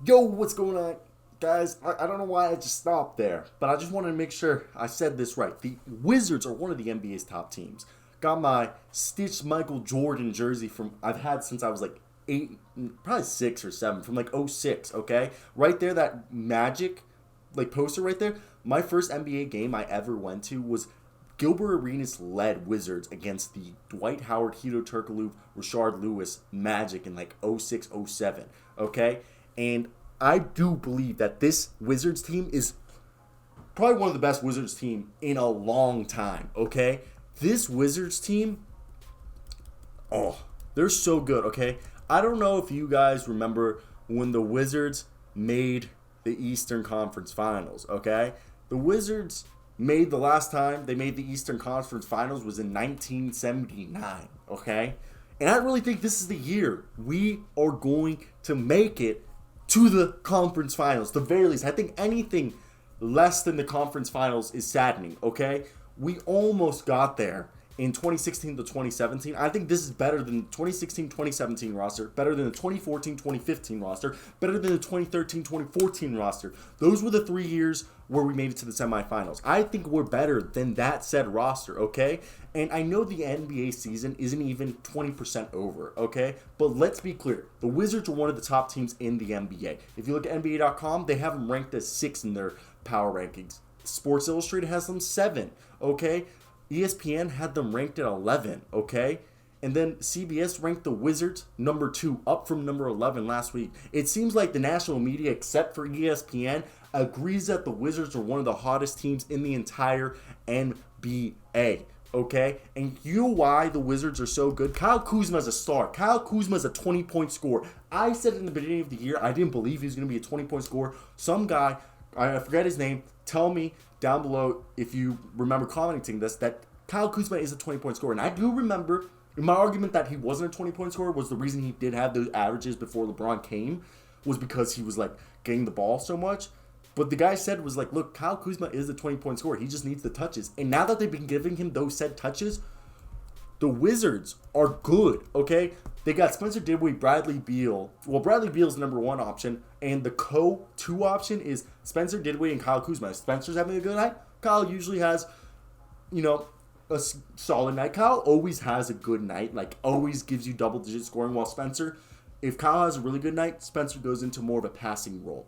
Yo, what's going on? Guys, I don't know why I just stopped there, but I just wanted to make sure I said this right. The Wizards are one of the NBA's top teams. Got my stitched Michael Jordan jersey from I've had since I was like 8, probably 6 or 7, from like '06. Okay? Right there, that Magic like poster right there. My first NBA game I ever went to was Gilbert Arenas led Wizards against the Dwight Howard, Hedo Turkoglu, Rashard Lewis Magic in like '06, '07. Okay? And I do believe that this Wizards team is probably one of the best Wizards team in a long time, okay? This Wizards team, oh, they're so good, okay? I don't know if you guys remember when the Wizards made the Eastern Conference Finals, okay? The Wizards made the last time they made the Eastern Conference Finals was in 1979, okay? And I really think this is the year we are going to make it to the conference finals. The very least, I think anything less than the conference finals is saddening, okay? We almost got there in 2016 to 2017. I think this is better than the 2016-2017 roster, better than the 2014-2015 roster, better than the 2013-2014 roster. Those were the 3 years where we made it to the semifinals. I think we're better than that said roster, okay? And I know the NBA season isn't even 20% over, okay? But let's be clear. The Wizards are one of the top teams in the NBA. If you look at NBA.com, they have them ranked as 6 in their power rankings. Sports Illustrated has them 7, okay? ESPN had them ranked at 11, okay? And then CBS ranked the Wizards number 2, up from number 11 last week. It seems like the national media, except for ESPN, agrees that the Wizards are one of the hottest teams in the entire NBA, okay? And you know why the Wizards are so good? Kyle Kuzma is a star. Kyle Kuzma is a 20-point scorer. I said in the beginning of the year, I didn't believe he was going to be a 20-point scorer. Some guy, I forget his name, tell me down below if you remember commenting this, that Kyle Kuzma is a 20-point scorer. And I do remember my argument that he wasn't a 20-point scorer was the reason he did have those averages before LeBron came was because he was like getting the ball so much. But the guy said was like, look, Kyle Kuzma is a 20-point scorer. He just needs the touches. And now that they've been giving him those said touches, the Wizards are good, okay? They got Spencer Dinwiddie, Bradley Beal. Well, Bradley Beal's the number 1 option. And the co-2 option is Spencer Dinwiddie and Kyle Kuzma. If Spencer's having a good night, Kyle usually has, a solid night. Kyle always has a good night, like always gives you double-digit scoring, while Spencer, if Kyle has a really good night, Spencer goes into more of a passing role.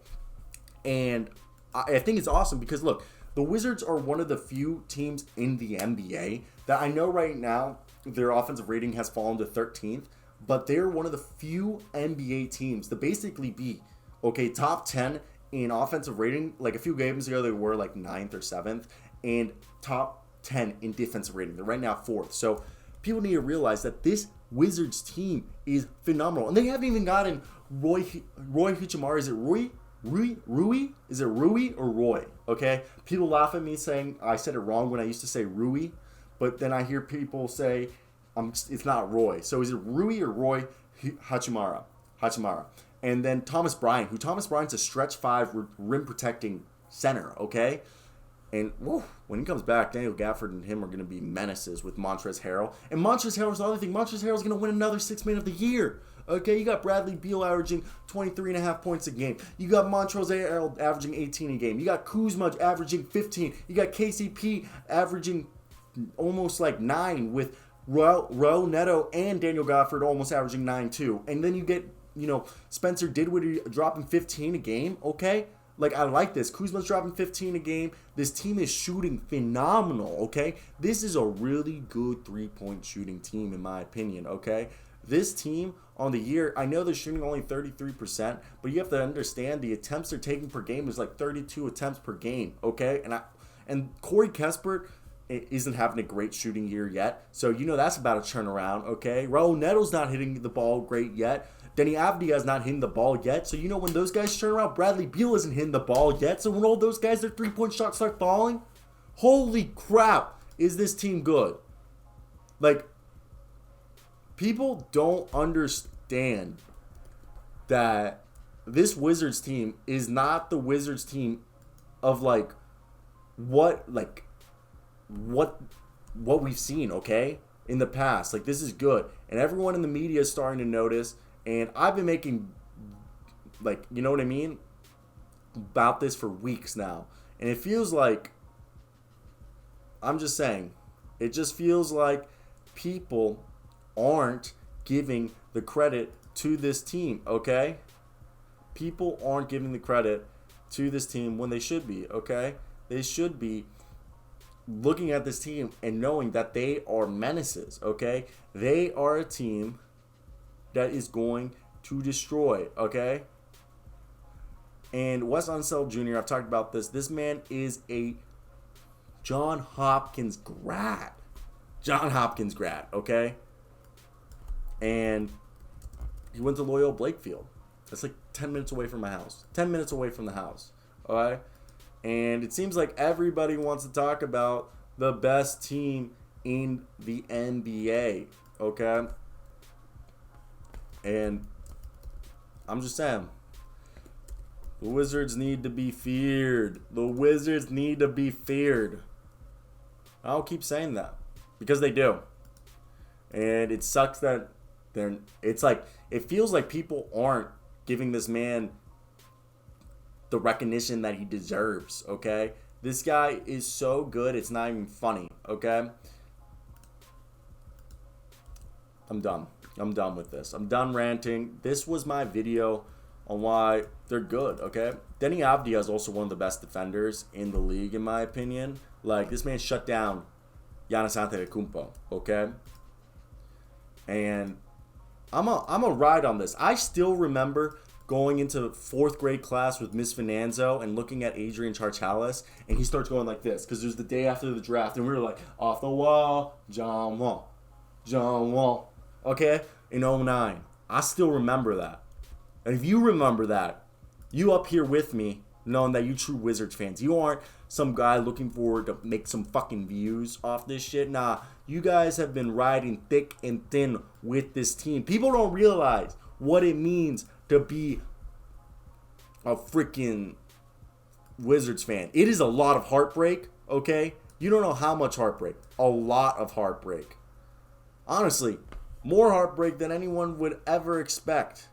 And I think it's awesome because, look, the Wizards are one of the few teams in the NBA that I know right now their offensive rating has fallen to 13th, but they're one of the few NBA teams to basically be, okay, top 10 in offensive rating. Like a few games ago, they were like 9th or 7th, and top 10 in defensive rating. They're right now 4th. So people need to realize that this Wizards team is phenomenal. And they haven't even gotten Roy Hichimara. Is it Rui? Is it Rui or Roy? Okay? People laugh at me saying I said it wrong when I used to say Rui, but then I hear people say it's not Roy. So is it Rui or Roy Hachimara? And then Thomas Bryant, Thomas Bryant's a stretch 5 rim protecting center, okay? And when he comes back, Daniel Gafford and him are going to be menaces with Montrezl Harrell. And Montrezl Harrell's the other thing. Montrezl Harrell's going to win another 6th Man of the Year. Okay, you got Bradley Beal averaging 23.5 points a game. You got Montrezl Harrell averaging 18 a game. You got Kuzma averaging 15. You got KCP averaging almost like 9 with Raul Neto and Daniel Gafford almost averaging 9 too. And then you get, Spencer Dinwiddie dropping 15 a game, okay? Like, I like this. Kuzma's dropping 15 a game. This team is shooting phenomenal, okay? This is a really good 3-point shooting team, in my opinion, okay? This team on the year, I know they're shooting only 33%, but you have to understand the attempts they're taking per game is like 32 attempts per game, okay? And Corey Kispert isn't having a great shooting year yet, so that's about to turn around, okay? Raul Neto's not hitting the ball great yet. Denny Avdia's not hitting the ball yet. So when those guys turn around, Bradley Beal isn't hitting the ball yet. So when all those guys, their 3-point shots start falling, holy crap, is this team good? Like, people don't understand that this Wizards team is not the Wizards team of what we've seen, okay? In the past. Like, this is good. And everyone in the media is starting to notice. And I've been making like, you know what I mean, about this for weeks now. And it feels like, I'm just saying, it just feels like people aren't giving the credit to this team, okay? People aren't giving the credit to this team when they should be, okay? They should be looking at this team and knowing that they are menaces, okay? They are a team that is going to destroy, okay? And Wes Unseld Jr., I've talked about this. This man is a John Hopkins grad. John Hopkins grad, okay? And he went to Loyola Blakefield. That's like 10 minutes away from my house. 10 minutes away from the house, all right? And it seems like everybody wants to talk about the best team in the NBA, okay? And I'm just saying, the Wizards need to be feared. The Wizards need to be feared. I'll keep saying that because they do. And it sucks that it feels like people aren't giving this man the recognition that he deserves, okay? This guy is so good, it's not even funny, okay? I'm done. I'm done with this. I'm done ranting. This was my video on why they're good, okay? Denny Avdia is also one of the best defenders in the league, in my opinion. Like, this man shut down Giannis Antetokounmpo, okay? And I'm a ride on this. I still remember going into 4th grade class with Miss Finanzo and looking at Adrian Charchalis, and he starts going like this, because it was the day after the draft, and we were like, off the wall, John Wall, John Wall, okay? In 09. I still remember that. And if you remember that, you up here with me, knowing that you true Wizards fans. You aren't some guy looking forward to make some fucking views off this shit. Nah, you guys have been riding thick and thin with this team. People don't realize what it means to be a freaking Wizards fan. It is a lot of heartbreak, okay? You don't know how much heartbreak. A lot of heartbreak. Honestly, more heartbreak than anyone would ever expect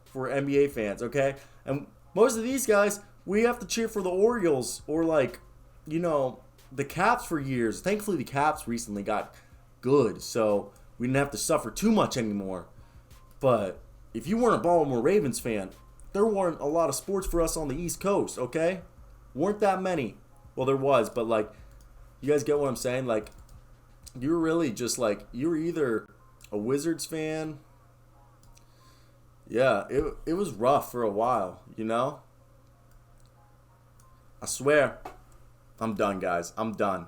for NBA fans, okay? And most of these guys, we have to cheer for the Orioles or, like, you know, the Caps for years. Thankfully, the Caps recently got good, so we didn't have to suffer too much anymore. But if you weren't a Baltimore Ravens fan, there weren't a lot of sports for us on the East Coast, okay? Weren't that many. Well, there was, but, like, you guys get what I'm saying? Like, you were really just, like, you were either a Wizards fan. Yeah, it was rough for a while, you know? I swear, I'm done, guys. I'm done.